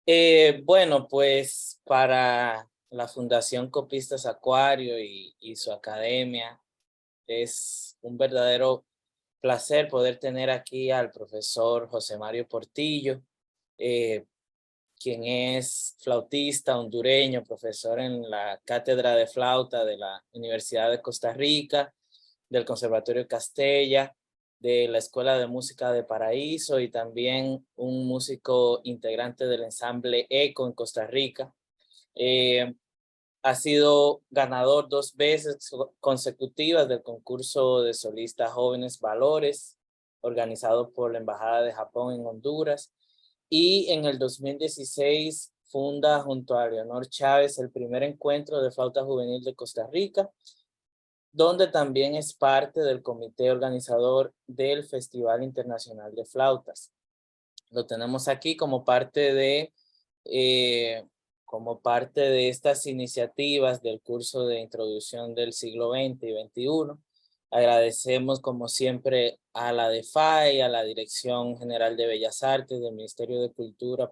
Bueno, pues para la Fundación Copistas Acuario y su academia, es un verdadero placer poder tener aquí al profesor José Mario Portillo, eh, quien es flautista hondureño, profesor en la Cátedra de Flauta de la Universidad de Costa Rica, del Conservatorio Castella, de la Escuela de Música de Paraíso y también un músico integrante del ensamble ECO en Costa Rica. Eh, Ha sido ganador 2 veces consecutivas del concurso de solistas jóvenes Valores, organizado por la Embajada de Japón en Honduras. Y en el 2016 funda junto a Leonor Chávez el primer encuentro de flauta juvenil de Costa Rica, donde también es parte del comité organizador del Festival Internacional de Flautas. Lo tenemos aquí eh, como parte de estas iniciativas del curso de introducción del siglo XX y XXI. Agradecemos como siempre a la DEFAI, a la Dirección General de Bellas Artes del Ministerio de Cultura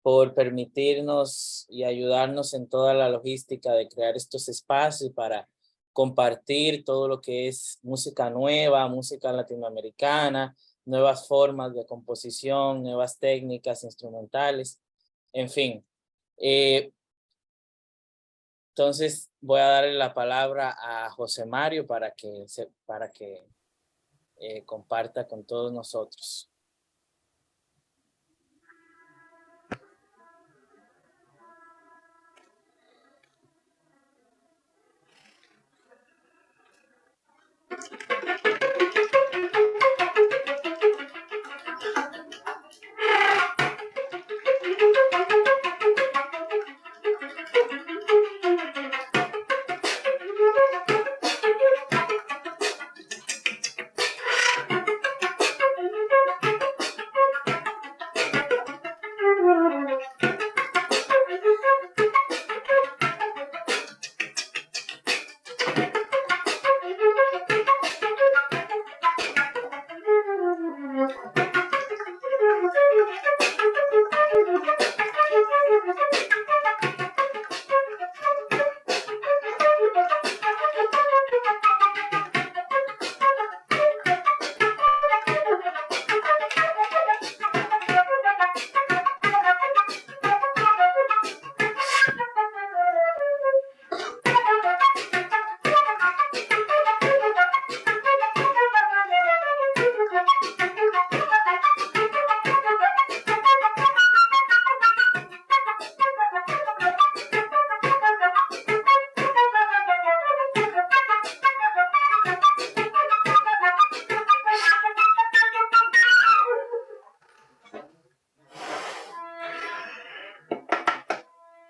por permitirnos y ayudarnos en toda la logística de crear estos espacios para compartir todo lo que es música nueva, música latinoamericana, nuevas formas de composición, nuevas técnicas instrumentales, en fin. Eh, entonces voy a darle la palabra a José Mario para que comparta con todos nosotros.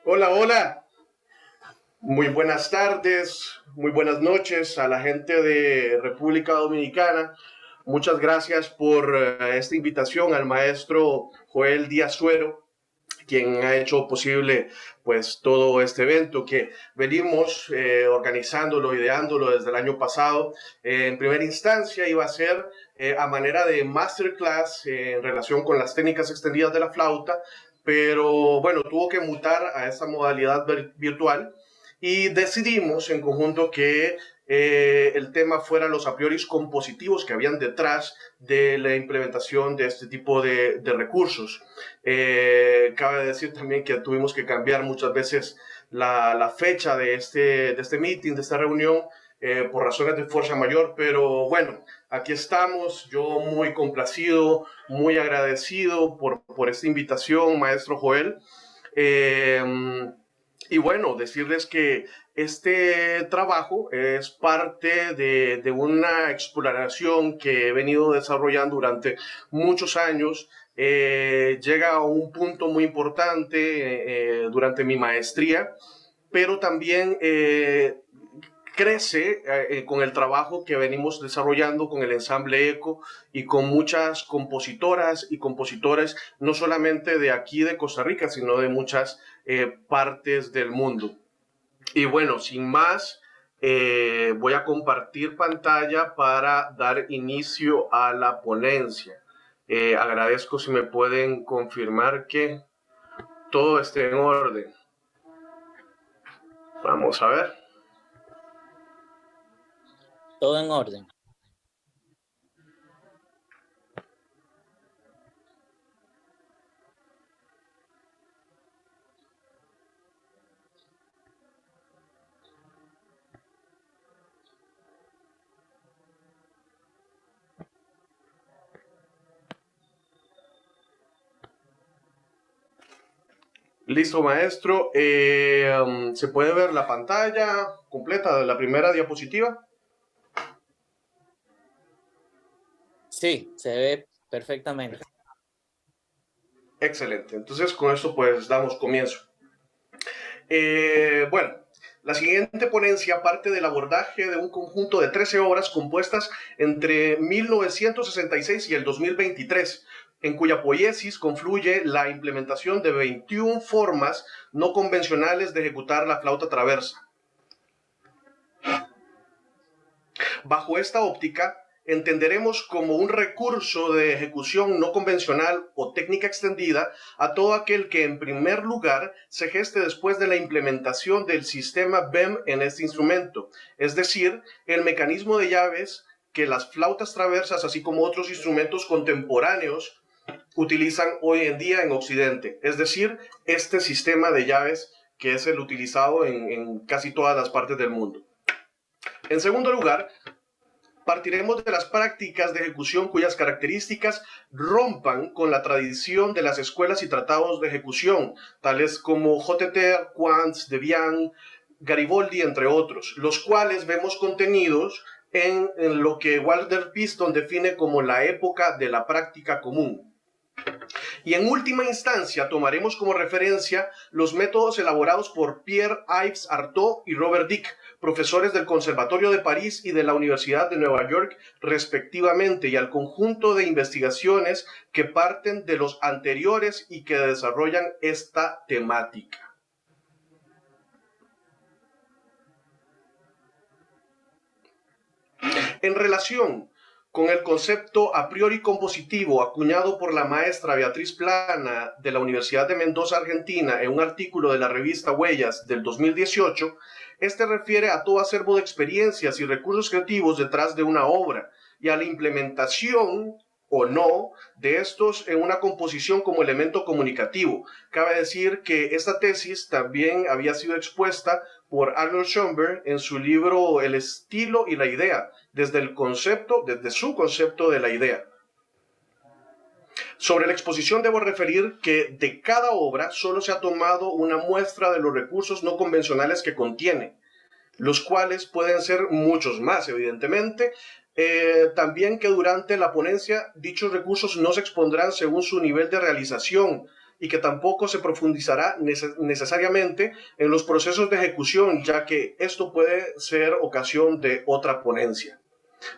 Hola, hola. Muy buenas tardes, muy buenas noches a la gente de República Dominicana. Muchas gracias por esta invitación al maestro Joel Díaz Suero, quien ha hecho posible pues todo este evento que venimos organizándolo, ideándolo desde el año pasado. En primera instancia iba a ser a manera de masterclass en relación con las técnicas extendidas de la flauta, pero bueno, tuvo que mutar a esta modalidad virtual y decidimos en conjunto que el tema fuera los a priori compositivos que habían detrás de la implementación de este tipo de recursos. Cabe decir también que tuvimos que cambiar muchas veces la fecha de este meeting, de esta reunión, por razones de fuerza mayor, pero bueno, aquí estamos, yo muy complacido, muy agradecido por esta invitación, maestro Joel. Y bueno, decirles que este trabajo es parte de una exploración que he venido desarrollando durante muchos años. Llega a un punto muy importante durante mi maestría, pero también crece con el trabajo que venimos desarrollando con el ensamble ECO y con muchas compositoras y compositores, no solamente de aquí de Costa Rica, sino de muchas partes del mundo. Y bueno, sin más, voy a compartir pantalla para dar inicio a la ponencia. Agradezco si me pueden confirmar que todo esté en orden. Vamos a ver. Todo en orden. Listo, maestro. ¿Se puede ver la pantalla completa de la primera diapositiva? Sí, se ve perfectamente. Excelente. Entonces, con esto pues damos comienzo. Bueno, la siguiente ponencia parte del abordaje de un conjunto de 13 obras compuestas entre 1966 y el 2023, en cuya poiesis confluye la implementación de 21 formas no convencionales de ejecutar la flauta traversa. Bajo esta óptica, entenderemos como un recurso de ejecución no convencional o técnica extendida a todo aquel que en primer lugar se geste después de la implementación del sistema BEM en este instrumento, es decir, el mecanismo de llaves que las flautas traversas, así como otros instrumentos contemporáneos, utilizan hoy en día en Occidente, es decir, este sistema de llaves que es el utilizado en casi todas las partes del mundo. En segundo lugar, partiremos de las prácticas de ejecución cuyas características rompan con la tradición de las escuelas y tratados de ejecución, tales como Hotteterre, Quantz, Debian, Garibaldi, entre otros, los cuales vemos contenidos en lo que Walter Piston define como la época de la práctica común. Y en última instancia tomaremos como referencia los métodos elaborados por Pierre-Yves Artaud y Robert Dick, profesores del Conservatorio de París y de la Universidad de Nueva York, respectivamente, y al conjunto de investigaciones que parten de los anteriores y que desarrollan esta temática. En relación con el concepto a priori compositivo acuñado por la maestra Beatriz Plana de la Universidad de Mendoza, Argentina, en un artículo de la revista Huellas del 2018, este refiere a todo acervo de experiencias y recursos creativos detrás de una obra y a la implementación o no de estos en una composición como elemento comunicativo. Cabe decir que esta tesis también había sido expuesta por Arnold Schoenberg en su libro El estilo y la idea, desde su concepto de la idea. Sobre la exposición debo referir que de cada obra solo se ha tomado una muestra de los recursos no convencionales que contiene, los cuales pueden ser muchos más, evidentemente. También que durante la ponencia dichos recursos no se expondrán según su nivel de realización y que tampoco se profundizará necesariamente en los procesos de ejecución, ya que esto puede ser ocasión de otra ponencia.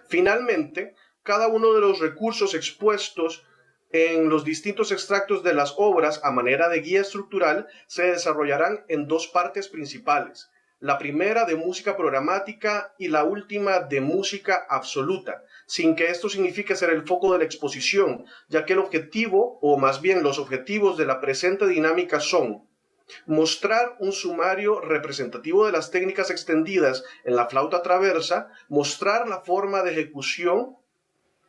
Finalmente, cada uno de los recursos expuestos en los distintos extractos de las obras a manera de guía estructural se desarrollarán en dos partes principales. La primera de música programática y la última de música absoluta, sin que esto signifique ser el foco de la exposición, ya que el objetivo, o más bien los objetivos de la presente dinámica son mostrar un sumario representativo de las técnicas extendidas en la flauta traversa, mostrar la forma de ejecución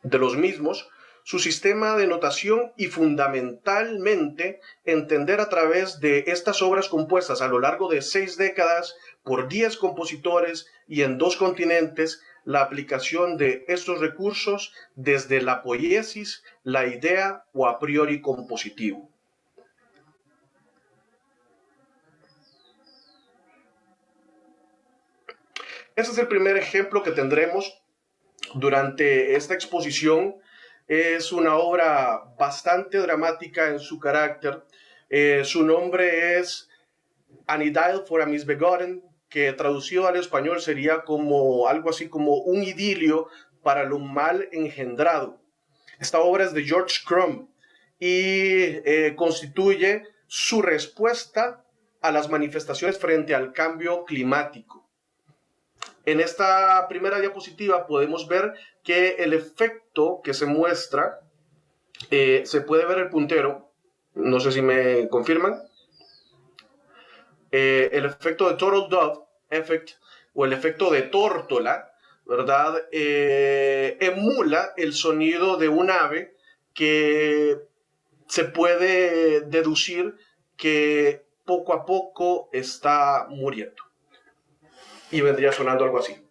de los mismos, su sistema de notación y fundamentalmente entender a través de estas obras compuestas a lo largo de 6 décadas por 10 compositores y en 2 continentes la aplicación de estos recursos desde la poiesis, la idea o a priori compositivo. Este es el primer ejemplo que tendremos durante esta exposición. Es una obra bastante dramática en su carácter. Su nombre es An Idyll for a Misbegotten, que traducido al español sería como algo así como un idilio para lo mal engendrado. Esta obra es de George Crumb y constituye su respuesta a las manifestaciones frente al cambio climático. En esta primera diapositiva podemos ver que el efecto que se muestra, se puede ver el puntero, no sé si me confirman. el efecto de Turtle Dove Effect o el efecto de tórtola, ¿verdad? Emula el sonido de un ave que se puede deducir que poco a poco está muriendo. Y vendría sonando algo así.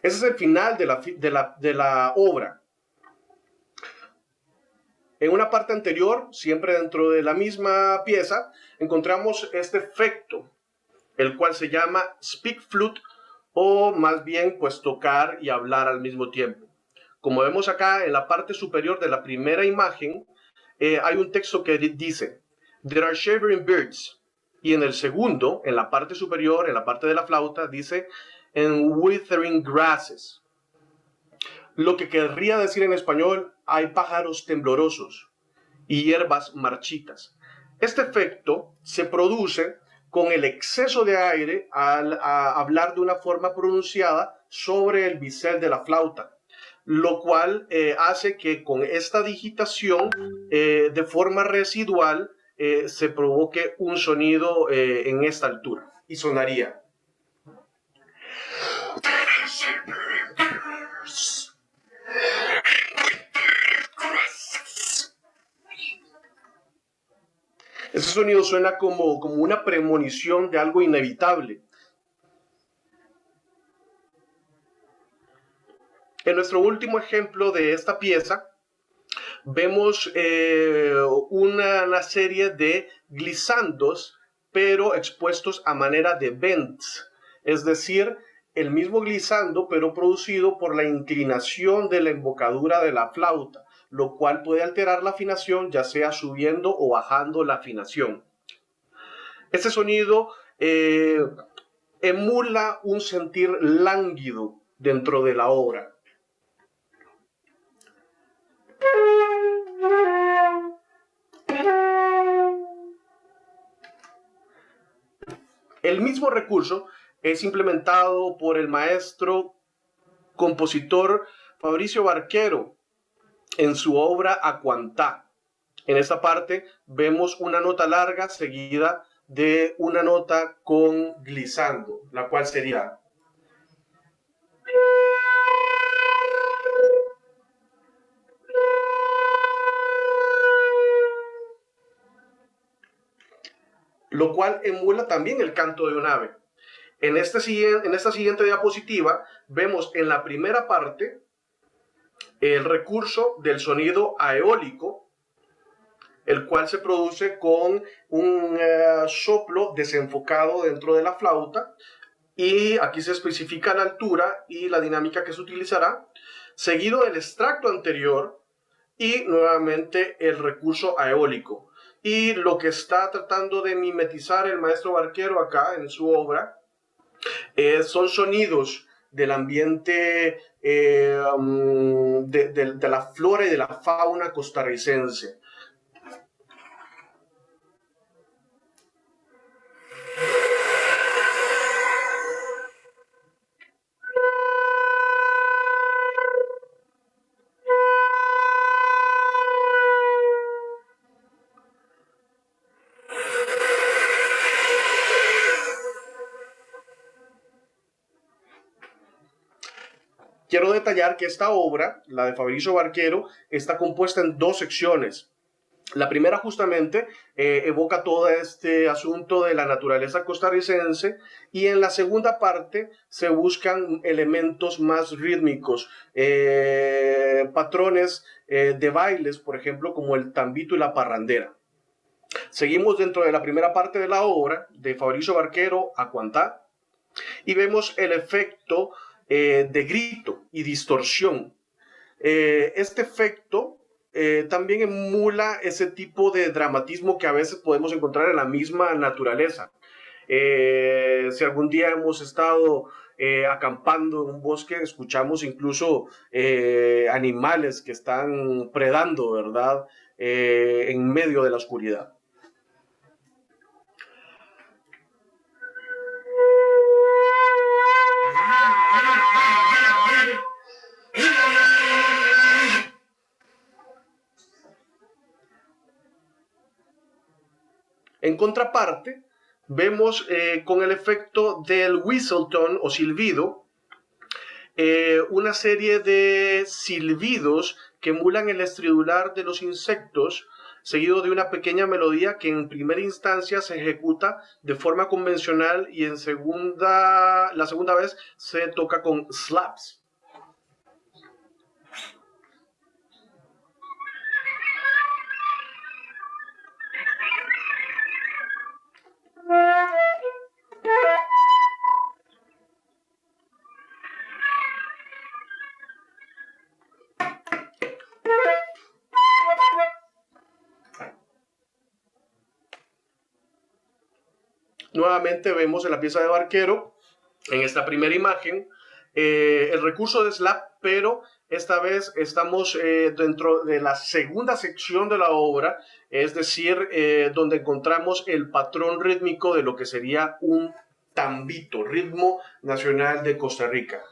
Ese es el final de la obra. En una parte anterior, siempre dentro de la misma pieza, encontramos este efecto, el cual se llama speak flute, o más bien pues tocar y hablar al mismo tiempo. Como vemos acá en la parte superior de la primera imagen, hay un texto que dice, "There are shivering birds", y en el segundo, en la parte superior, en la parte de la flauta, dice, "and withering grasses". Lo que querría decir en español, hay pájaros temblorosos y hierbas marchitas. Este efecto se produce con el exceso de aire al hablar de una forma pronunciada sobre el bisel de la flauta, lo cual hace que con esta digitación de forma residual se provoque un sonido en esta altura y sonaría. Ese sonido suena como una premonición de algo inevitable. En nuestro último ejemplo de esta pieza, vemos una serie de glisandos, pero expuestos a manera de bends, es decir, el mismo glissando, pero producido por la inclinación de la embocadura de la flauta, lo cual puede alterar la afinación, ya sea subiendo o bajando la afinación. Este sonido emula un sentir lánguido dentro de la obra. El mismo recurso es implementado por el maestro compositor Fabricio Barquero en su obra Acuantá. En esta parte vemos una nota larga seguida de una nota con glissando, la cual sería... lo cual emula también el canto de un ave. En esta siguiente diapositiva vemos en la primera parte el recurso del sonido aeólico, el cual se produce con un soplo desenfocado dentro de la flauta, y aquí se especifica la altura y la dinámica que se utilizará, seguido del extracto anterior y nuevamente el recurso aeólico. Y lo que está tratando de mimetizar el maestro Barquero acá en su obra son sonidos del ambiente de la flora y de la fauna costarricense. Quiero detallar que esta obra, la de Fabricio Barquero, está compuesta en dos secciones. La primera justamente evoca todo este asunto de la naturaleza costarricense, y en la segunda parte se buscan elementos más rítmicos, patrones de bailes, por ejemplo, como el tambito y la parrandera. Seguimos dentro de la primera parte de la obra de Fabricio Barquero, Acuantá, y vemos el efecto de grito y distorsión. Este efecto también emula ese tipo de dramatismo que a veces podemos encontrar en la misma naturaleza. Si algún día hemos estado acampando en un bosque, escuchamos incluso animales que están predando, ¿verdad? En medio de la oscuridad. contraparte, vemos con el efecto del whistletone o silbido, una serie de silbidos que emulan el estridular de los insectos, seguido de una pequeña melodía que en primera instancia se ejecuta de forma convencional y la segunda vez se toca con slaps. Nuevamente vemos en la pieza de Barquero, en esta primera imagen, el recurso de slap, pero esta vez estamos dentro de la segunda sección de la obra, es decir, donde encontramos el patrón rítmico de lo que sería un tambito, ritmo nacional de Costa Rica.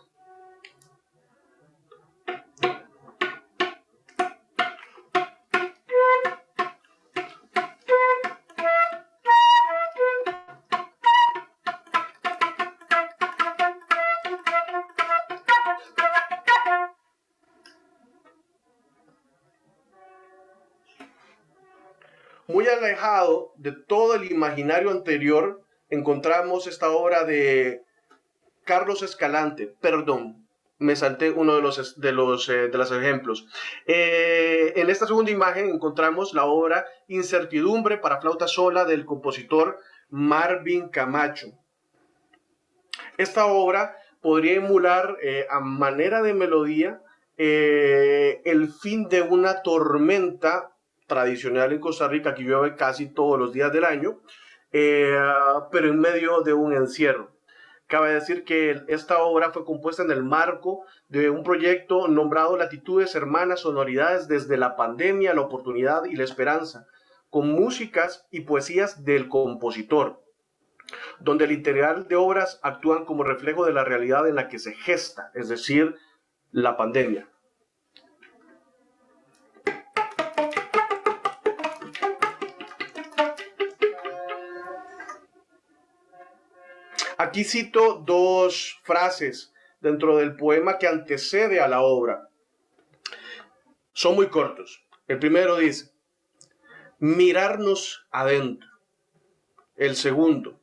Muy alejado de todo el imaginario anterior, encontramos esta obra de Carlos Escalante. Perdón, me salté uno de los ejemplos. En esta segunda imagen encontramos la obra Incertidumbre para flauta sola del compositor Marvin Camacho. Esta obra podría emular a manera de melodía el fin de una tormenta tradicional en Costa Rica, que llueve casi todos los días del año, pero en medio de un encierro. Cabe decir que esta obra fue compuesta en el marco de un proyecto nombrado Latitudes Hermanas Sonoridades desde la pandemia, la oportunidad y la esperanza, con músicas y poesías del compositor, donde el integral de obras actúan como reflejo de la realidad en la que se gesta, es decir, la pandemia. Aquí cito dos frases dentro del poema que antecede a la obra. Son muy cortos. El primero dice, mirarnos adentro. El segundo,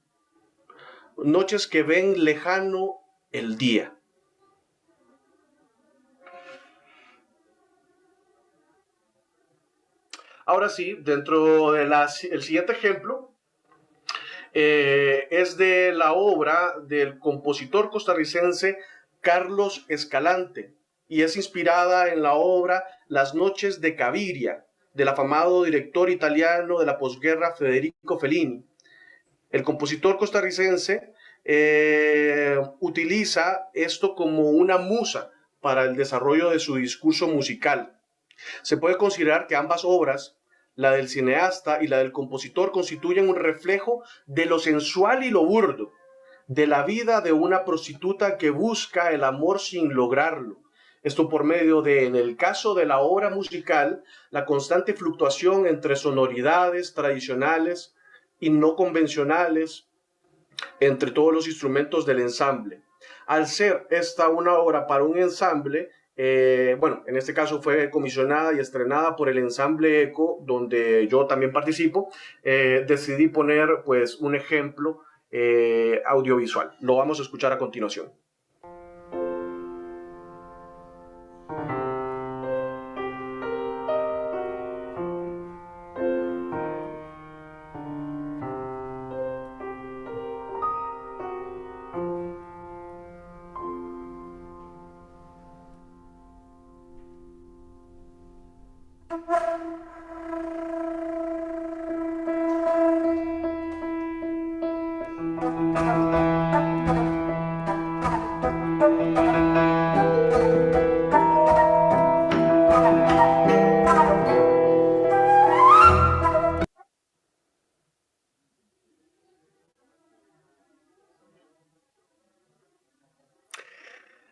noches que ven lejano el día. Ahora sí, dentro del siguiente ejemplo, es de la obra del compositor costarricense Carlos Escalante y es inspirada en la obra Las noches de Caviria, del afamado director italiano de la posguerra Federico Fellini. El compositor costarricense utiliza esto como una musa para el desarrollo de su discurso musical. Se puede considerar que ambas obras, la del cineasta y la del compositor, constituyen un reflejo de lo sensual y lo burdo, de la vida de una prostituta que busca el amor sin lograrlo. Esto por medio de, en el caso de la obra musical, la constante fluctuación entre sonoridades tradicionales y no convencionales entre todos los instrumentos del ensamble. Al ser esta una obra para un ensamble, bueno, en este caso fue comisionada y estrenada por el ensamble ECO, donde yo también participo, decidí poner pues un ejemplo audiovisual. Lo vamos a escuchar a continuación.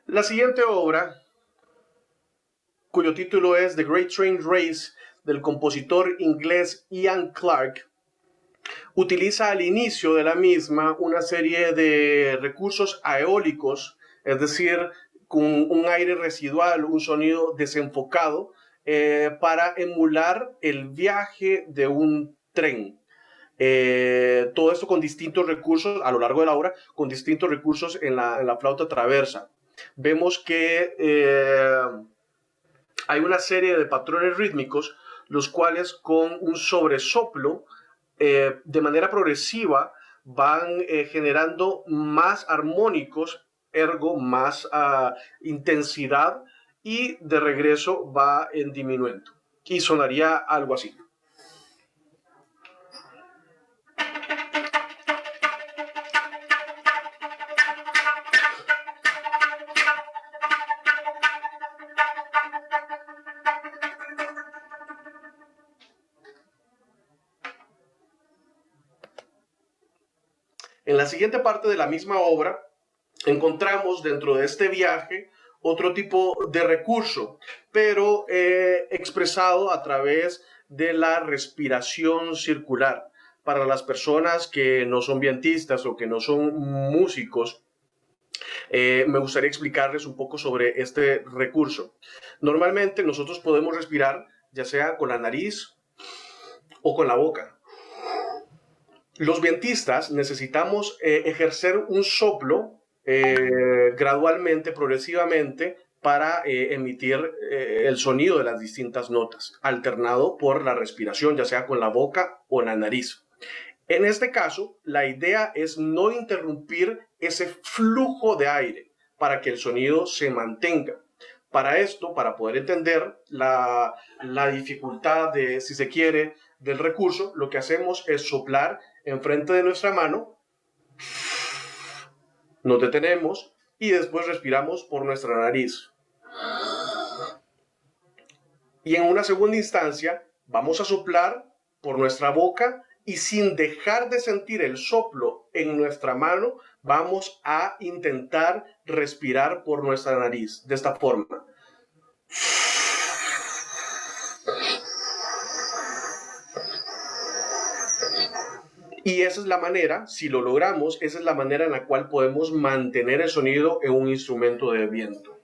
La siguiente obra, cuyo título es The Great Train Race, del compositor inglés Ian Clarke, utiliza al inicio de la misma una serie de recursos eólicos, es decir, con un aire residual, un sonido desenfocado, para emular el viaje de un tren. Todo esto con distintos recursos a lo largo de la obra, con distintos recursos en la flauta traversa. Vemos que hay una serie de patrones rítmicos, los cuales con un sobresoplo, de manera progresiva, van generando más armónicos, ergo más intensidad, y de regreso va en diminuendo. Y sonaría algo así. En la siguiente parte de la misma obra encontramos dentro de este viaje otro tipo de recurso, pero expresado a través de la respiración circular. Para las personas que no son vientistas o que no son músicos, me gustaría explicarles un poco sobre este recurso. Normalmente nosotros podemos respirar ya sea con la nariz o con la boca. Los vientistas necesitamos ejercer un soplo gradualmente, progresivamente, para emitir el sonido de las distintas notas, alternado por la respiración, ya sea con la boca o la nariz. En este caso, la idea es no interrumpir ese flujo de aire para que el sonido se mantenga. Para esto, para poder entender la dificultad de, si se quiere, del recurso, lo que hacemos es soplar enfrente de nuestra mano, nos detenemos y después respiramos por nuestra nariz. Y en una segunda instancia vamos a soplar por nuestra boca y sin dejar de sentir el soplo en nuestra mano, vamos a intentar respirar por nuestra nariz de esta forma. Y esa es la manera, si lo logramos, esa es la manera en la cual podemos mantener el sonido en un instrumento de viento.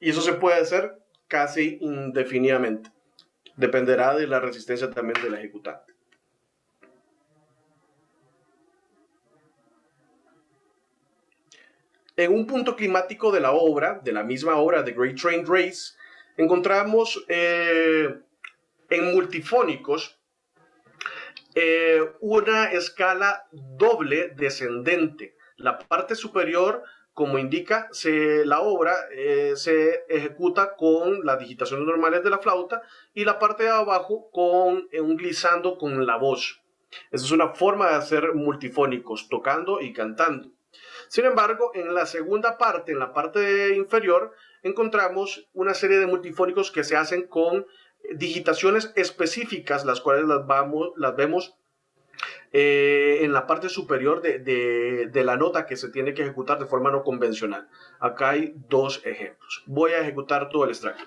Y eso se puede hacer casi indefinidamente. Dependerá de la resistencia también del ejecutante. En un punto climático de la obra, de la misma obra, The Great Train Race, encontramos en multifónicos una escala doble descendente. La parte superior, como indica, la obra se ejecuta con las digitaciones normales de la flauta y la parte de abajo con un glissando con la voz. Esa es una forma de hacer multifónicos, tocando y cantando. Sin embargo, en la segunda parte, en la parte inferior, encontramos una serie de multifónicos que se hacen con digitaciones específicas, las cuales las vemos en la parte superior de la nota que se tiene que ejecutar de forma no convencional. Acá hay dos ejemplos. Voy a ejecutar todo el extracto.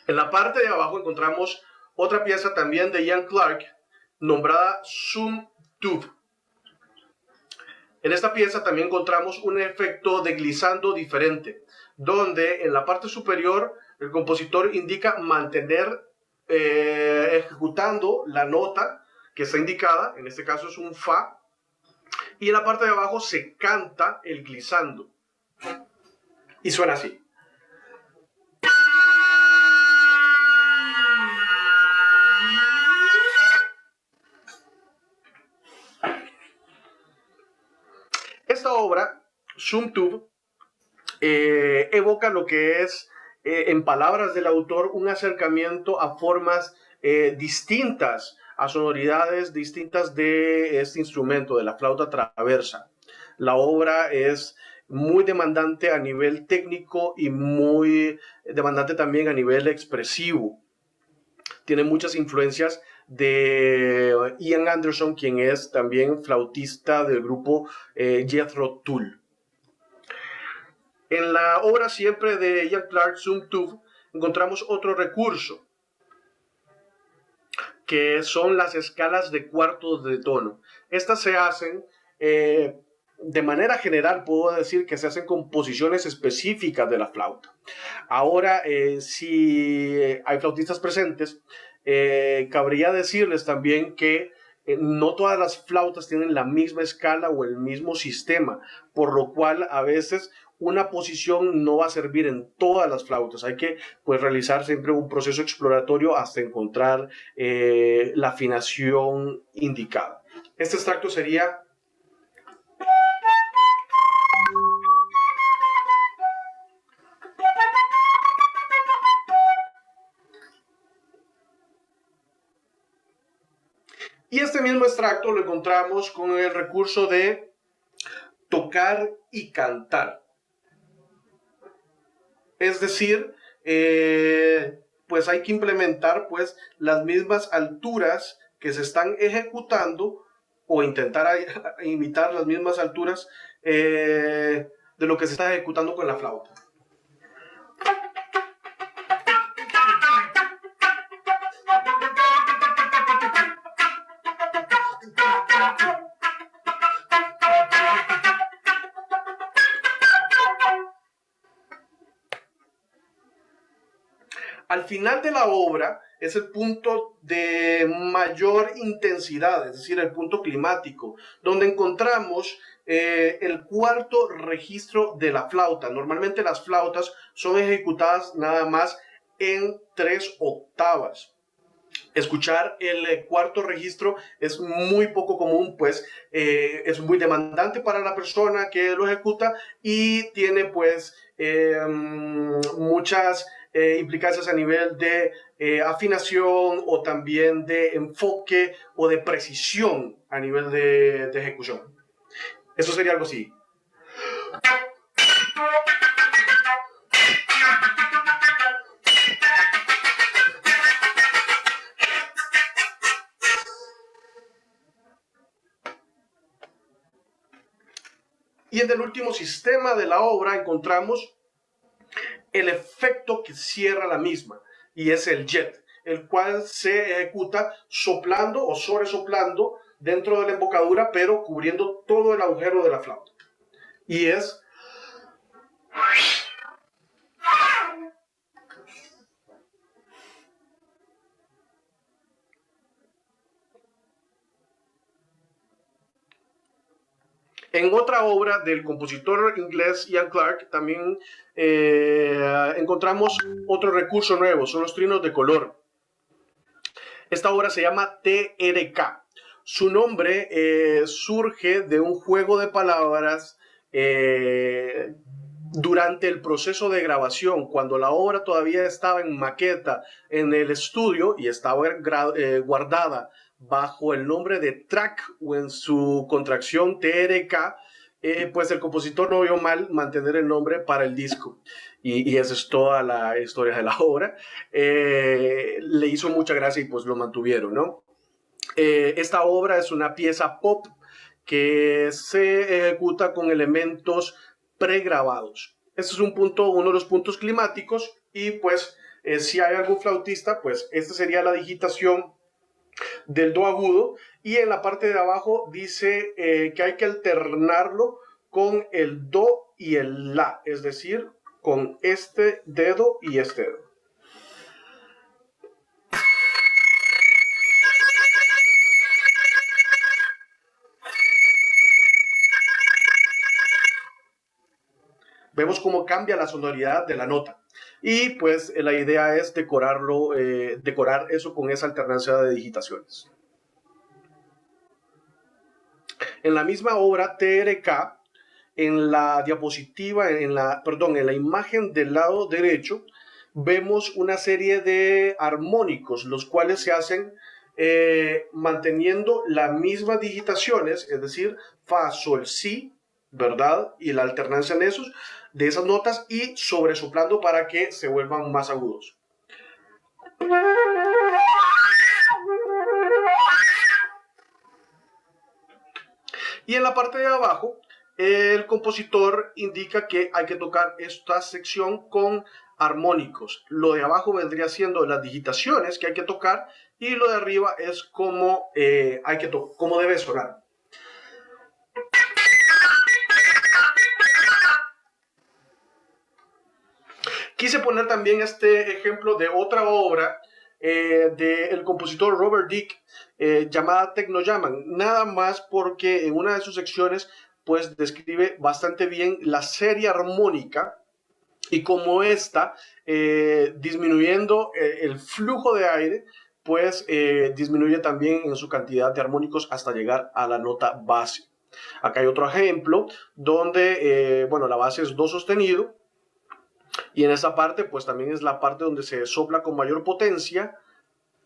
En la parte de abajo encontramos otra pieza también de Ian Clark, nombrada Zoom Tube. En esta pieza también encontramos un efecto de glissando diferente, donde en la parte superior el compositor indica mantener ejecutando la nota que está indicada, en este caso es un fa, y en la parte de abajo se canta el glissando. Y suena así. Esta obra, Zumtobel, evoca lo que es, en palabras del autor, un acercamiento a formas distintas, a sonoridades distintas de este instrumento, de la flauta traversa. La obra es muy demandante a nivel técnico y muy demandante también a nivel expresivo. Tiene muchas influencias de Ian Anderson, quien es también flautista del grupo Jethro Tull. En la obra siempre de Ian Clark, Zumtobel, encontramos otro recurso, que son las escalas de cuartos de tono. Estas se hacen, de manera general, puedo decir que se hacen con posiciones específicas de la flauta. Ahora, si hay flautistas presentes, cabría decirles también que no todas las flautas tienen la misma escala o el mismo sistema, por lo cual a veces una posición no va a servir en todas las flautas. Hay que pues realizar siempre un proceso exploratorio hasta encontrar la afinación indicada. Este extracto sería... Y este mismo extracto lo encontramos con el recurso de tocar y cantar. Es decir, pues hay que implementar pues las mismas alturas que se están ejecutando o intentar imitar las mismas alturas de lo que se está ejecutando con la flauta. Al final de la obra es el punto de mayor intensidad, es decir, el punto climático, donde encontramos el cuarto registro de la flauta. Normalmente las flautas son ejecutadas nada más en 3 octavas. Escuchar el cuarto registro es muy poco común, pues es muy demandante para la persona que lo ejecuta y tiene pues muchas implicancias a nivel de afinación o también de enfoque o de precisión a nivel de ejecución. Eso sería algo así. Y en el último sistema de la obra encontramos el efecto que cierra la misma, y es el jet, el cual se ejecuta soplando o sobresoplando dentro de la embocadura, pero cubriendo todo el agujero de la flauta. Y es... En otra obra del compositor inglés Ian Clark también encontramos otro recurso nuevo, son los trinos de color. Esta obra se llama TRK. Su nombre surge de un juego de palabras durante el proceso de grabación, cuando la obra todavía estaba en maqueta en el estudio y estaba guardada bajo el nombre de track o en su contracción TRK, pues el compositor no vio mal mantener el nombre para el disco. Y esa es toda la historia de la obra. Le hizo mucha gracia y pues lo mantuvieron, ¿no? Esta obra es una pieza pop que se ejecuta con elementos pregrabados. Este es uno de los puntos climáticos y pues si hay algún flautista, pues esta sería la digitación del do agudo, y en la parte de abajo dice que hay que alternarlo con el do y el la, es decir, con este dedo y este dedo. Vemos cómo cambia la sonoridad de la nota. Y pues la idea es decorar eso con esa alternancia de digitaciones. En la misma obra TRK, en la diapositiva, en la imagen del lado derecho, vemos una serie de armónicos, los cuales se hacen manteniendo las mismas digitaciones, es decir, fa, sol, si, ¿verdad? Y la alternancia de esas notas y sobresoplando para que se vuelvan más agudos. Y en la parte de abajo, el compositor indica que hay que tocar esta sección con armónicos. Lo de abajo vendría siendo las digitaciones que hay que tocar y lo de arriba es cómo debe sonar. Quise poner también este ejemplo de otra obra del compositor Robert Dick llamada Techno-Yaman, nada más porque en una de sus secciones pues describe bastante bien la serie armónica y cómo esta, disminuyendo el flujo de aire, pues disminuye también en su cantidad de armónicos hasta llegar a la nota base. Acá hay otro ejemplo donde, la base es do sostenido, y en esa parte, pues también es la parte donde se sopla con mayor potencia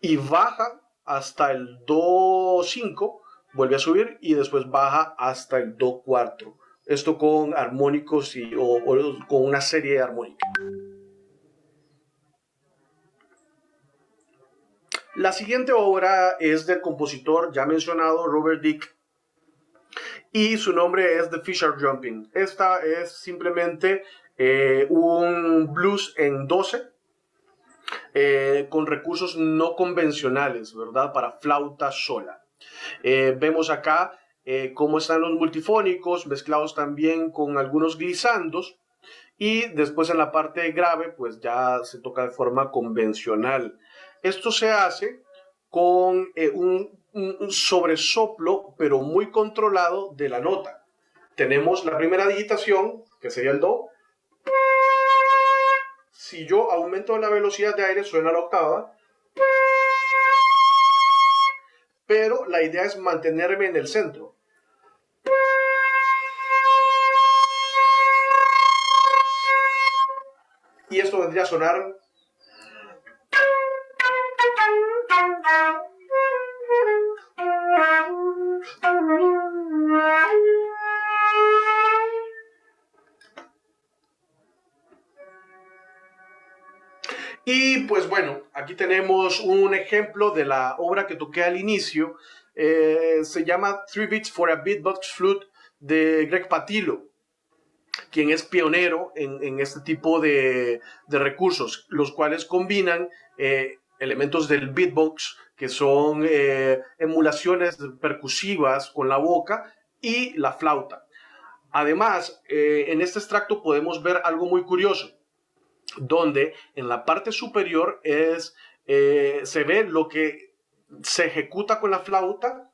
y baja hasta el do 5, vuelve a subir y después baja hasta el do cuarto. Esto con armónicos o con una serie de armónicas. La siguiente obra es del compositor ya mencionado Robert Dick y su nombre es The Fisher Jumping. Esta es simplemente un blues en 12 con recursos no convencionales, ¿verdad? Para flauta sola. Vemos acá cómo están los multifónicos mezclados también con algunos glissandos y después en la parte grave pues ya se toca de forma convencional. Esto se hace con un sobresoplo pero muy controlado de la nota. Tenemos la primera digitación que sería el do. Si yo aumento la velocidad de aire suena la octava, pero la idea es mantenerme en el centro. Y esto vendría a sonar. Y pues bueno, aquí tenemos un ejemplo de la obra que toqué al inicio. Se llama Three Beats for a Beatbox Flute de Greg Pattillo, quien es pionero en este tipo de recursos, los cuales combinan elementos del beatbox, que son emulaciones percusivas con la boca y la flauta. Además, en este extracto podemos ver algo muy curioso, donde en la parte superior se ve lo que se ejecuta con la flauta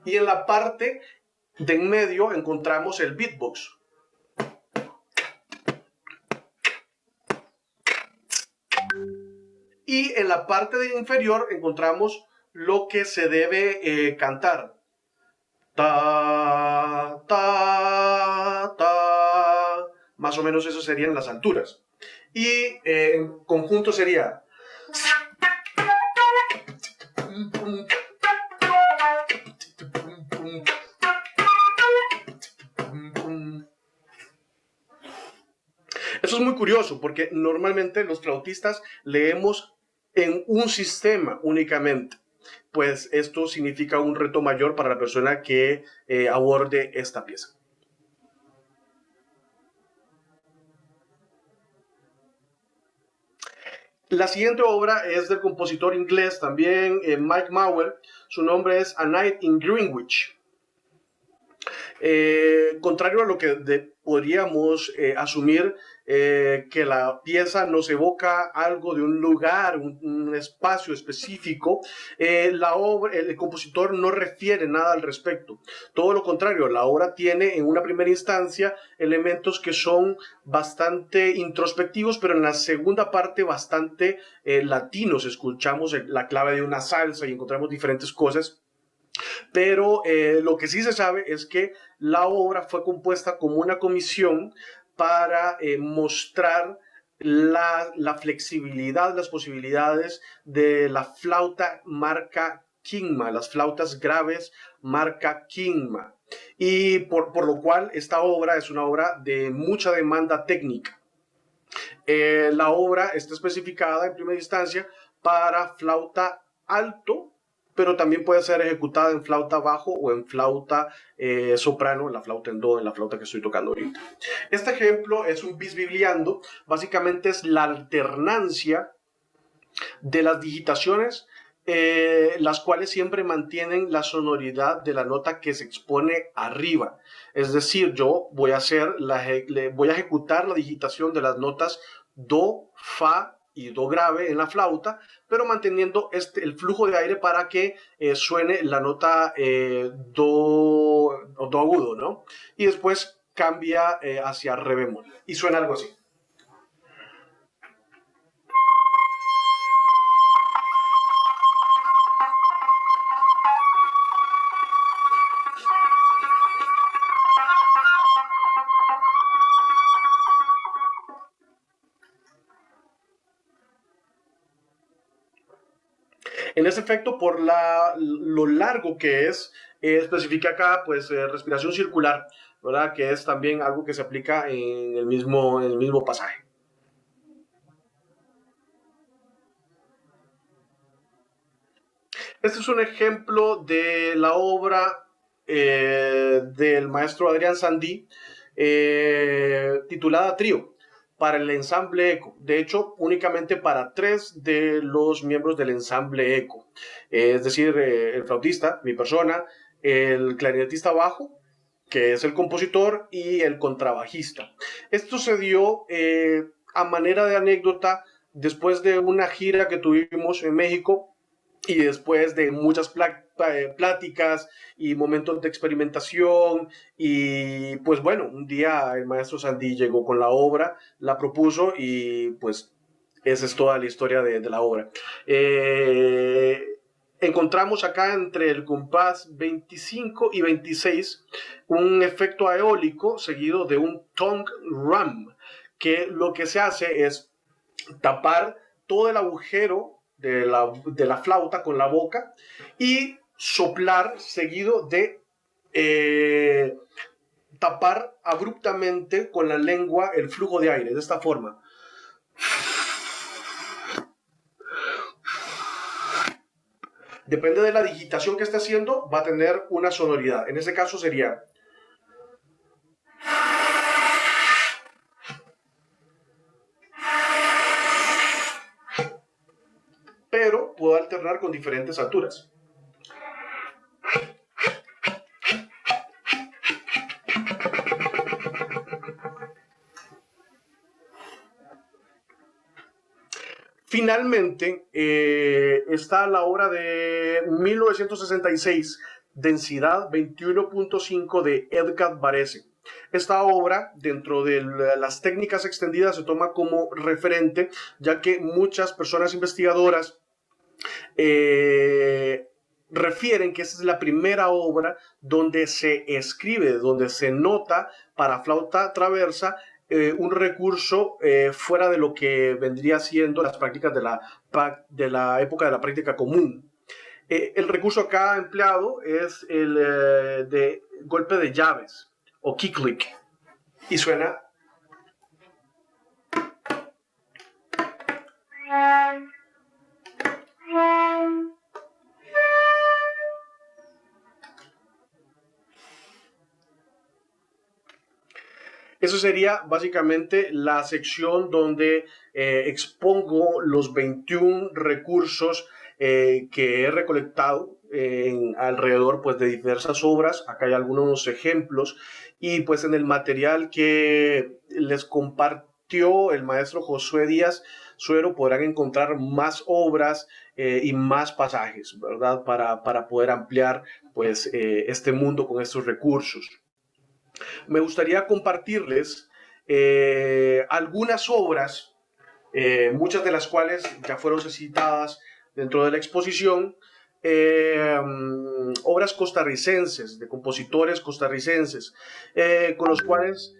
y en la parte de en medio encontramos el beatbox. Y en la parte de inferior encontramos lo que se debe cantar. Ta, ta, ta. Más o menos eso serían las alturas. Y en conjunto sería. Eso es muy curioso porque normalmente los flautistas leemos en un sistema únicamente. Pues esto significa un reto mayor para la persona que aborde esta pieza. La siguiente obra es del compositor inglés también, Mike Mower. Su nombre es A Night in Greenwich. Contrario a lo que podríamos asumir, que la pieza nos evoca algo de un lugar, un espacio específico, la obra, el compositor no refiere nada al respecto. Todo lo contrario, la obra tiene en una primera instancia elementos que son bastante introspectivos, pero en la segunda parte bastante latinos. Escuchamos la clave de una salsa y encontramos diferentes cosas. Pero lo que sí se sabe es que la obra fue compuesta como una comisión para mostrar la flexibilidad, las posibilidades de la flauta marca Kingma, las flautas graves marca Kingma. Y por lo cual esta obra es una obra de mucha demanda técnica. La obra está especificada en primera instancia para flauta alto, pero también puede ser ejecutada en flauta bajo o en flauta soprano, en la flauta en do, en la flauta que estoy tocando ahorita. Este ejemplo es un bis bibliando, básicamente es la alternancia de las digitaciones, las cuales siempre mantienen la sonoridad de la nota que se expone arriba. Es decir, yo voy a ejecutar la digitación de las notas do, fa y do grave en la flauta, pero manteniendo el flujo de aire para que suene la nota do agudo, ¿no? Y después cambia hacia re bemol y suena algo así. En ese efecto, por lo largo que es, especifica acá pues respiración circular, ¿verdad? Que es también algo que se aplica en el mismo pasaje. Este es un ejemplo de la obra del maestro Adrián Sandí, titulada Trío, para el ensamble ECO. De hecho, únicamente para 3 de los miembros del ensamble ECO. Es decir, el flautista, mi persona, el clarinetista bajo, que es el compositor, y el contrabajista. Esto se dio a manera de anécdota después de una gira que tuvimos en México y después de muchas pláticas y momentos de experimentación. Y pues bueno, un día el maestro Sandí llegó con la obra, la propuso y pues esa es toda la historia de la obra. Encontramos acá entre el compás 25 y 26 un efecto eólico seguido de un tongue rum, que lo que se hace es tapar todo el agujero de la flauta con la boca y soplar seguido de tapar abruptamente con la lengua el flujo de aire, de esta forma. Depende de la digitación que esté haciendo, va a tener una sonoridad. En ese caso sería... pero puedo alternar con diferentes alturas. Finalmente, está la obra de 1966, Densidad 21.5 de Edgar Varese. Esta obra, dentro de las técnicas extendidas, se toma como referente, ya que muchas personas investigadoras refieren que esa es la primera obra donde se escribe, donde se nota para flauta traversa un recurso fuera de lo que vendría siendo las prácticas de la época de la práctica común. El recurso acá empleado es el de golpe de llaves o key click y suena. Eso sería básicamente la sección donde expongo los 21 recursos que he recolectado alrededor pues, de diversas obras. Acá hay algunos ejemplos. Y pues en el material que les compartió el maestro Josué Díaz Suero podrán encontrar más obras y más pasajes, ¿verdad? Para poder ampliar pues, este mundo con estos recursos. Me gustaría compartirles algunas obras, muchas de las cuales ya fueron citadas dentro de la exposición, obras costarricenses, de compositores costarricenses, con los cuales,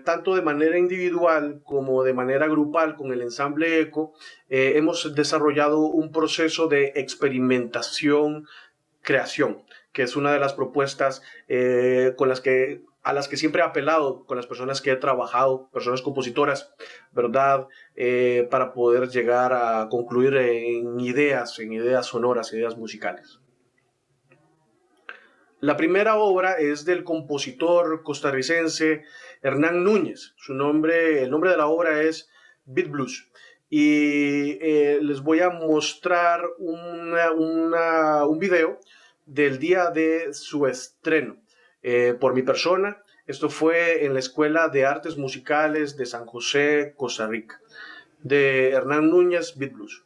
tanto de manera individual como de manera grupal con el ensamble ECO, hemos desarrollado un proceso de experimentación, creación, que es una de las propuestas a las que siempre he apelado con las personas que he trabajado, personas compositoras, ¿verdad? Para poder llegar a concluir en ideas sonoras, ideas musicales. La primera obra es del compositor costarricense Hernán Núñez. El nombre de la obra es Beat Blues. Y les voy a mostrar un video del día de su estreno por mi persona. Esto fue en la Escuela de Artes Musicales de San José, Costa Rica, de Hernán Núñez, Beat Blues.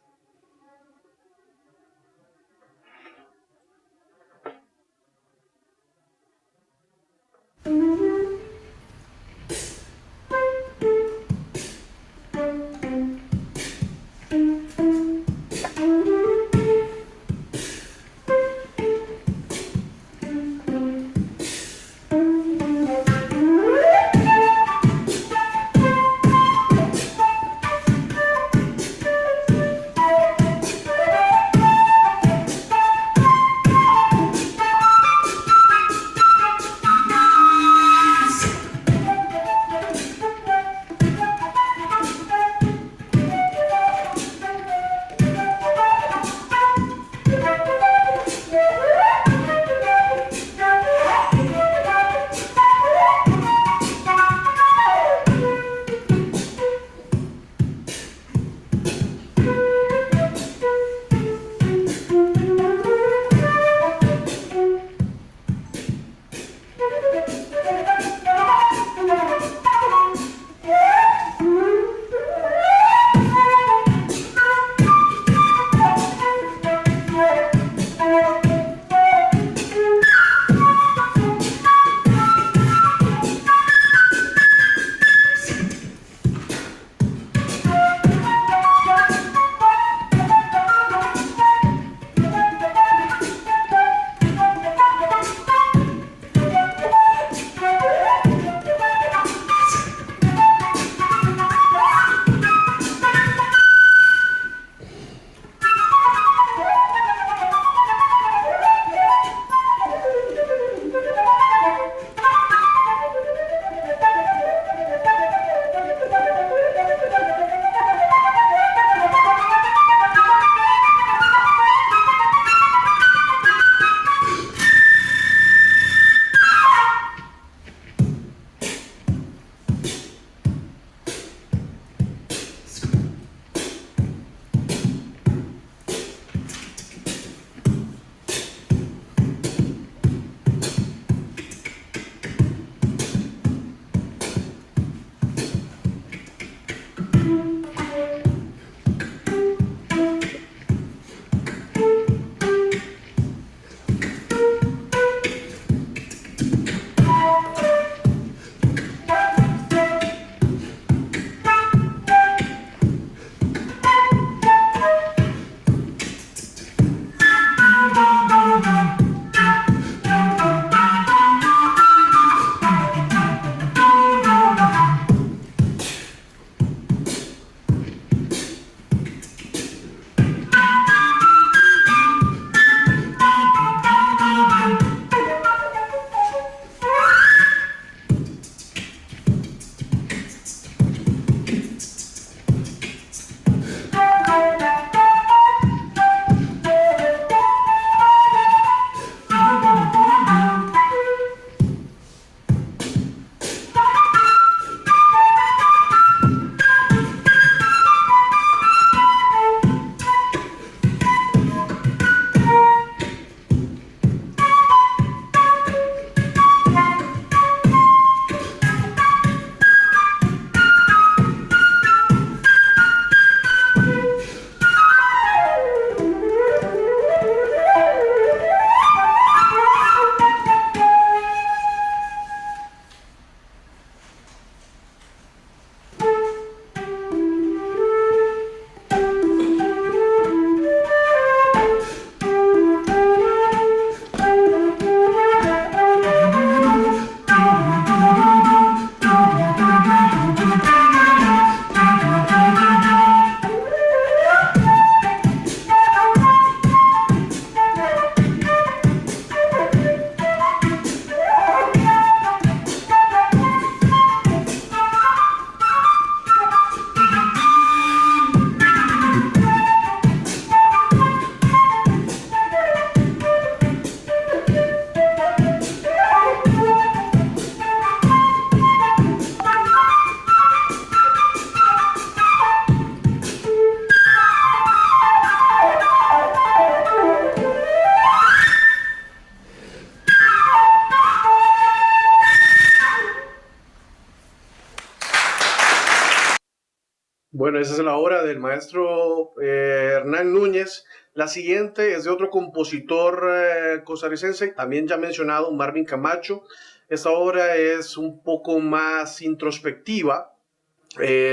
Bueno, esa es la obra del maestro Hernán Núñez. La siguiente es de otro compositor costarricense, también ya mencionado, Marvin Camacho. Esta obra es un poco más introspectiva,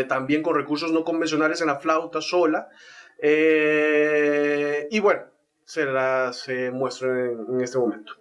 también con recursos no convencionales en la flauta sola. Y bueno, se las muestro en este momento.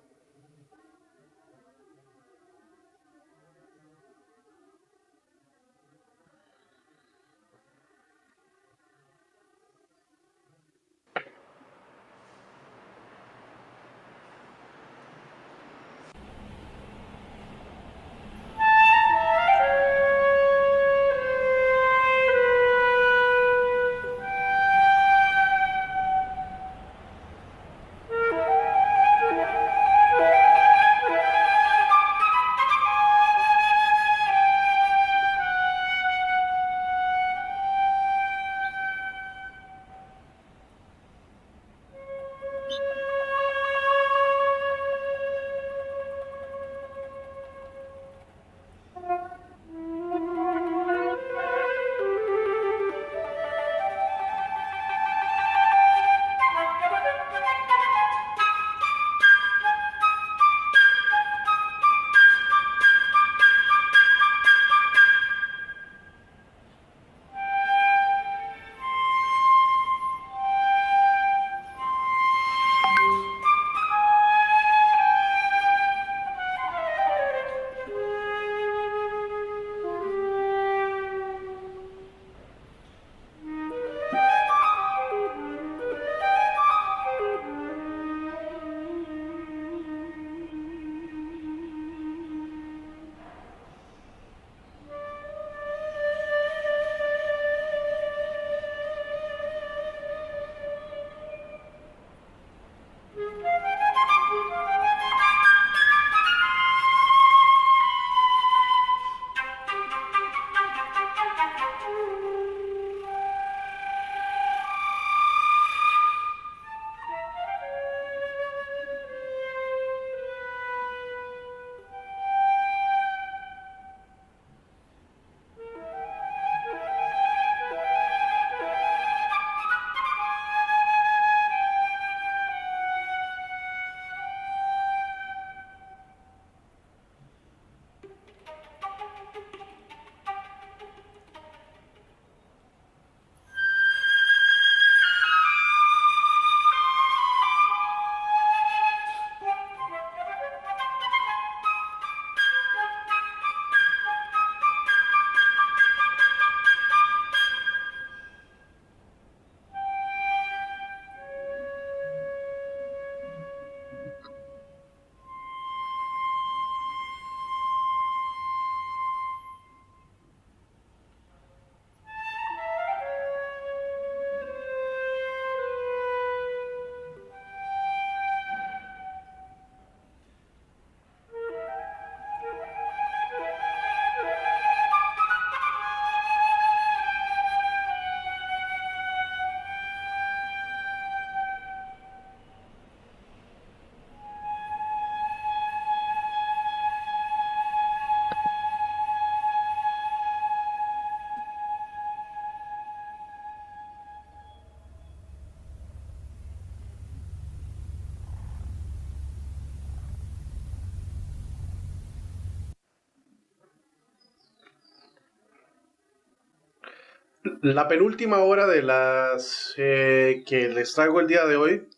La penúltima obra de las que les traigo el día de hoy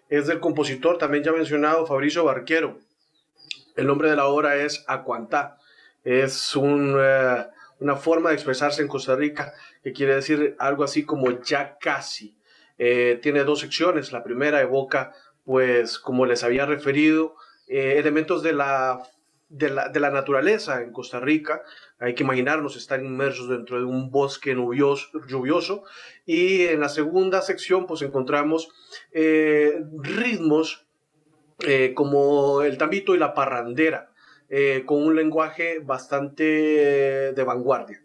es del compositor también ya mencionado Fabricio Barquero. El nombre de la obra es Acuantá. Es una forma de expresarse en Costa Rica que quiere decir algo así como ya casi. Tiene dos secciones. La primera evoca, pues, como les había referido, elementos de la naturaleza en Costa Rica. Hay que imaginarnos estar inmersos dentro de un bosque lluvioso. Y en la segunda sección, pues, encontramos ritmos como el tambito y la parrandera, con un lenguaje bastante de vanguardia.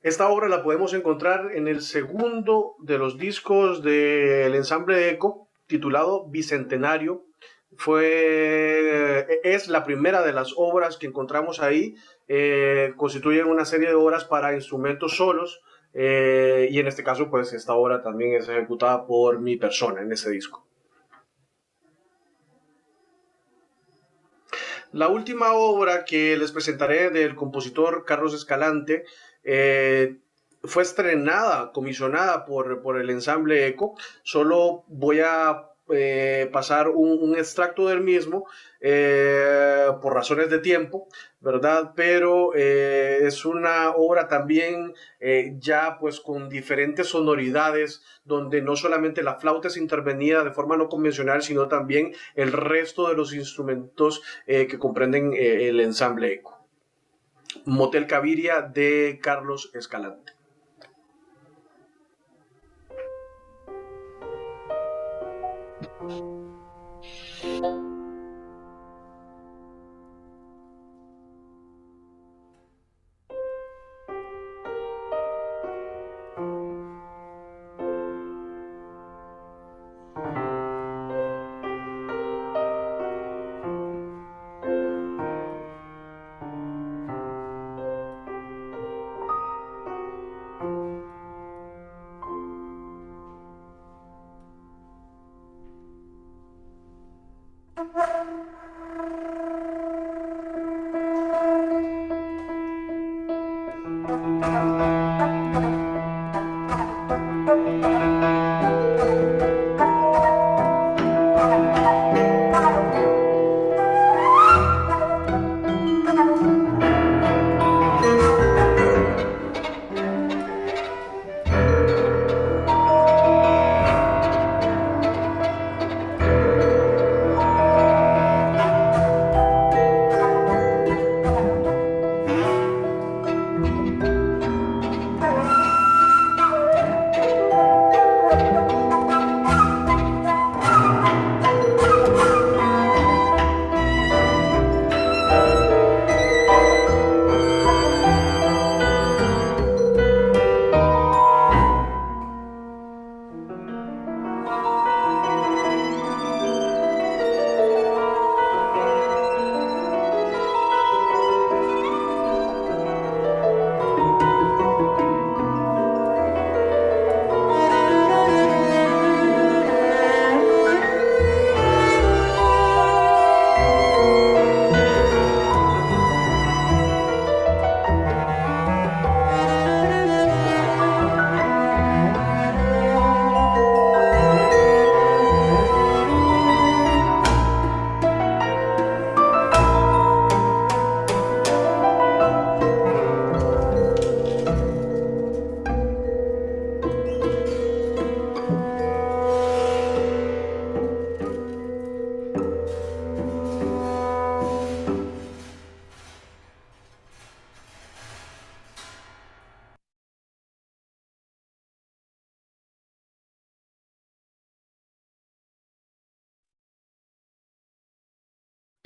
Esta obra la podemos encontrar en el segundo de los discos del ensamble Eco, titulado Bicentenario. Es la primera de las obras que encontramos ahí. Constituyen una serie de obras para instrumentos solos, y en este caso, pues esta obra también es ejecutada por mi persona en ese disco. La última obra que les presentaré del compositor Carlos Escalante fue estrenada, comisionada por el ensamble Eco. Solo voy a pasar un extracto del mismo por razones de tiempo, ¿verdad? Pero es una obra también ya pues con diferentes sonoridades, donde no solamente la flauta es intervenida de forma no convencional, sino también el resto de los instrumentos que comprenden el ensamble Eco. Motel Caviria de Carlos Escalante.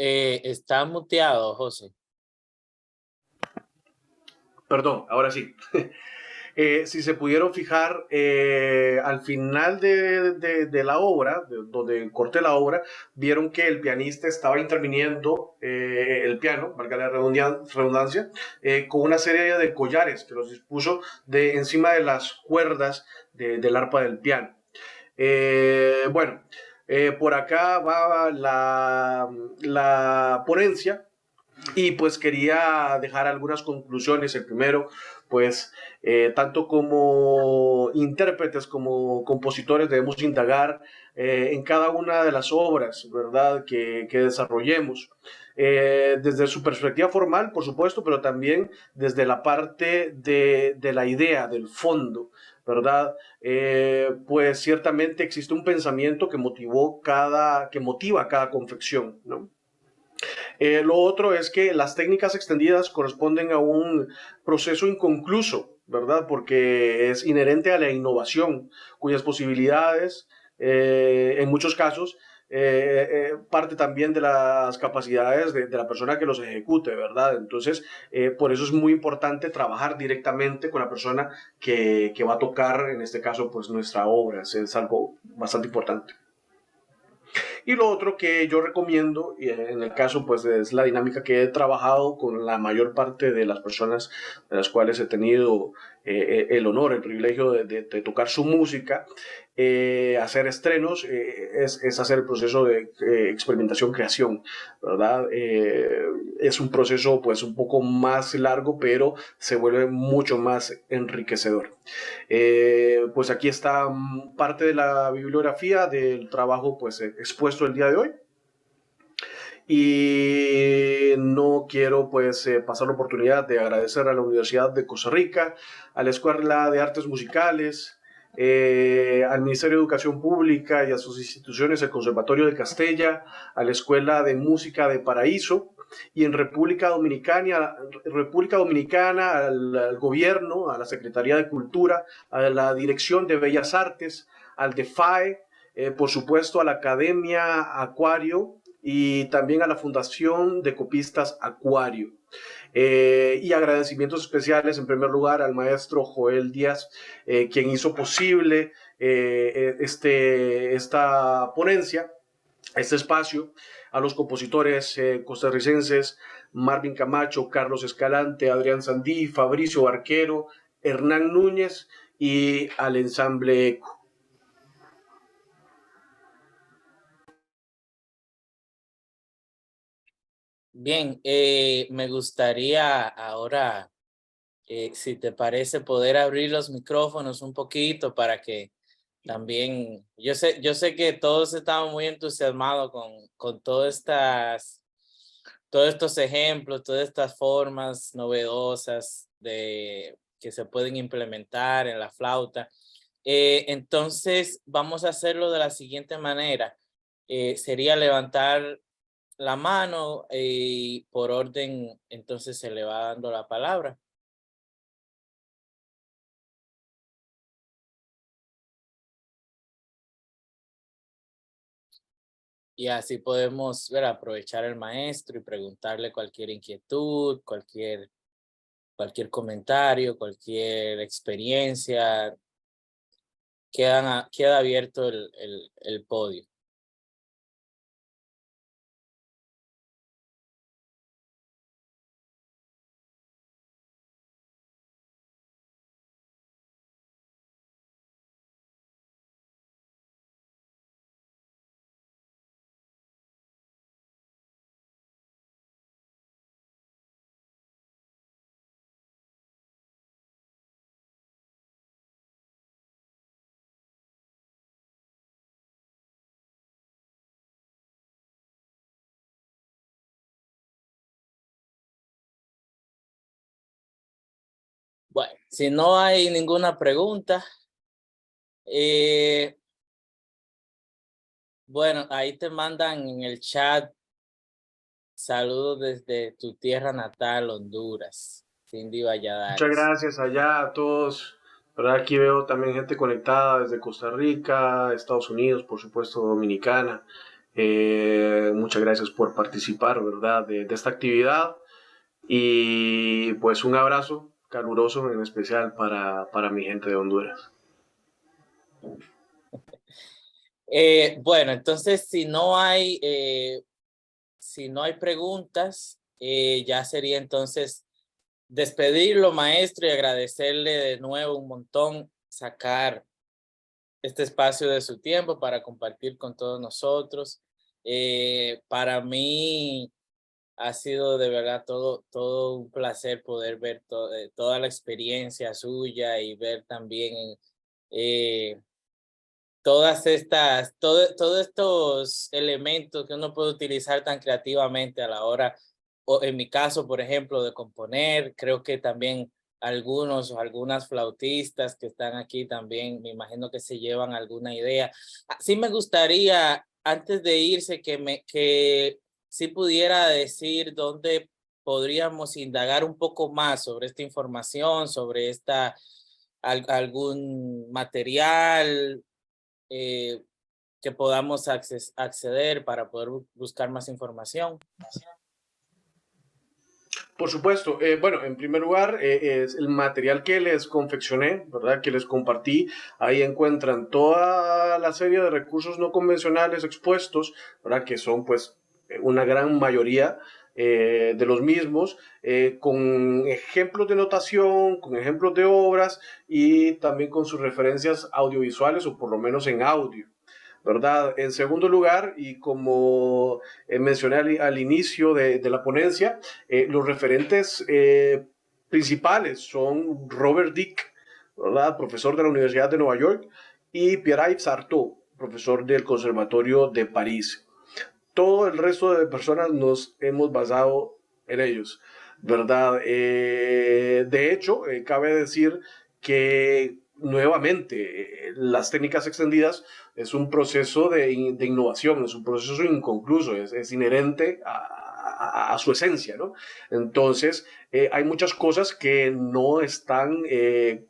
Está muteado, José. Perdón, ahora sí. Si se pudieron fijar, al final de la obra, donde corté la obra, vieron que el pianista estaba interviniendo el piano, valga la redundancia, con una serie de collares que los dispuso encima de las cuerdas del arpa del piano. Bueno, por acá va la ponencia. Y pues quería dejar algunas conclusiones. El primero, pues, tanto como intérpretes como compositores debemos indagar en cada una de las obras, ¿verdad?, que desarrollemos. Desde su perspectiva formal, por supuesto, pero también desde la parte de la idea, del fondo, ¿verdad? Pues ciertamente existe un pensamiento que motiva cada confección, ¿no? Lo otro es que las técnicas extendidas corresponden a un proceso inconcluso, ¿verdad? Porque es inherente a la innovación, cuyas posibilidades, en muchos casos, parte también de las capacidades de la persona que los ejecute, ¿verdad? Entonces, por eso es muy importante trabajar directamente con la persona que va a tocar, en este caso, pues nuestra obra. Es algo bastante importante. Y lo otro que yo recomiendo, y en el caso pues es la dinámica que he trabajado con la mayor parte de las personas de las cuales he tenido el honor, el privilegio de tocar su música, hacer estrenos, es hacer el proceso de experimentación, creación, ¿verdad? Es un proceso pues un poco más largo, pero se vuelve mucho más enriquecedor. Pues aquí está parte de la bibliografía del trabajo pues expuesto el día de hoy. Y no quiero pues pasar la oportunidad de agradecer a la Universidad de Costa Rica, a la Escuela de Artes Musicales, al Ministerio de Educación Pública y a sus instituciones, el Conservatorio de Castella, a la Escuela de Música de Paraíso, y en República Dominicana al gobierno, a la Secretaría de Cultura, a la Dirección de Bellas Artes, al DEFAE, por supuesto a la Academia Acuario y también a la Fundación de Copistas Acuario. Y agradecimientos especiales en primer lugar al maestro Joel Díaz, quien hizo posible esta ponencia, este espacio, a los compositores costarricenses Marvin Camacho, Carlos Escalante, Adrián Sandí, Fabricio Barquero, Hernán Núñez y al ensamble ECO. Bien, me gustaría ahora si te parece, poder abrir los micrófonos un poquito para que también, yo sé que todos estamos muy entusiasmados con todos estos ejemplos, todas estas formas novedosas que se pueden implementar en la flauta. Entonces, vamos a hacerlo de la siguiente manera. Sería levantar la mano y por orden, entonces se le va dando la palabra. Y así podemos aprovechar al maestro y preguntarle cualquier inquietud, cualquier comentario, cualquier experiencia. Queda abierto el podio. Bueno, si no hay ninguna pregunta, bueno, ahí te mandan en el chat saludos desde tu tierra natal, Honduras. Cindy Muchas Valladares. gracias allá a todos. ¿Verdad? Aquí veo también gente conectada desde Costa Rica, Estados Unidos, por supuesto, Dominicana. Muchas gracias por participar, ¿verdad? De esta actividad. Y pues un abrazo caluroso en especial para mi gente de Honduras. Bueno, entonces si no hay preguntas, ya sería entonces despedirlo, maestro, y agradecerle de nuevo un montón, sacar este espacio de su tiempo para compartir con todos nosotros. Para mí ha sido de verdad todo un placer poder ver toda la experiencia suya y ver también eh, todos estos elementos que uno puede utilizar tan creativamente a la hora, o en mi caso, por ejemplo, de componer. Creo que también algunos o algunas flautistas que están aquí también, me imagino que se llevan alguna idea. Sí me gustaría, antes de irse, que sí pudiera decir dónde podríamos indagar un poco más sobre esta información, sobre algún material que podamos acceder para poder buscar más información. Por supuesto, bueno, en primer lugar, es el material que les confeccioné, ¿verdad? Que les compartí. Ahí encuentran toda la serie de recursos no convencionales expuestos, ¿verdad? Que son, pues, una gran mayoría de los mismos, con ejemplos de notación, con ejemplos de obras y también con sus referencias audiovisuales o por lo menos en audio. ¿Verdad? En segundo lugar, y como mencioné al inicio de la ponencia, los referentes principales son Robert Dick, ¿verdad? Profesor de la Universidad de Nueva York, y Pierre-Yves Sartot, profesor del Conservatorio de París. Todo el resto de personas nos hemos basado en ellos, ¿verdad? De hecho, cabe decir que nuevamente las técnicas extendidas es un proceso de innovación, es un proceso inconcluso, es inherente a su esencia, ¿no? Entonces, hay muchas cosas que no están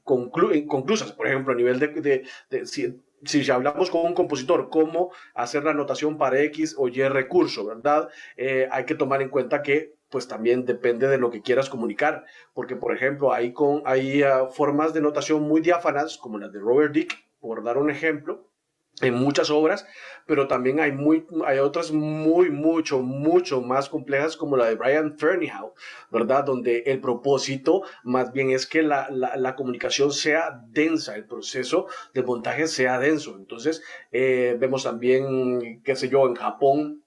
conclusas, por ejemplo, a nivel si hablamos con un compositor, cómo hacer la notación para X o Y recurso, ¿verdad? Hay que tomar en cuenta que pues también depende de lo que quieras comunicar, porque por ejemplo hay formas de notación muy diáfanas, como las de Robert Dick, por dar un ejemplo, en muchas obras, pero también hay otras mucho más complejas como la de Brian Ferneyhough, ¿verdad? Donde el propósito más bien es que la comunicación sea densa, el proceso de montaje sea denso. Entonces, vemos también, qué sé yo, en Japón,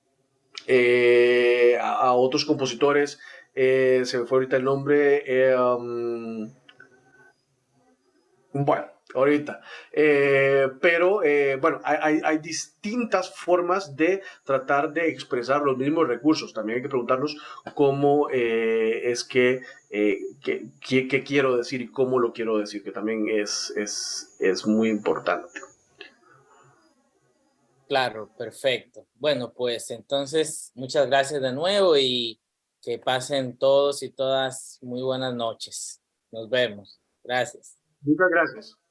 a otros compositores se me fue ahorita el nombre, bueno, ahorita. Pero bueno, hay distintas formas de tratar de expresar los mismos recursos. También hay que preguntarnos cómo es qué quiero decir y cómo lo quiero decir, que también es muy importante. Claro, perfecto. Bueno, pues entonces muchas gracias de nuevo y que pasen todos y todas muy buenas noches. Nos vemos. Gracias. Muchas gracias.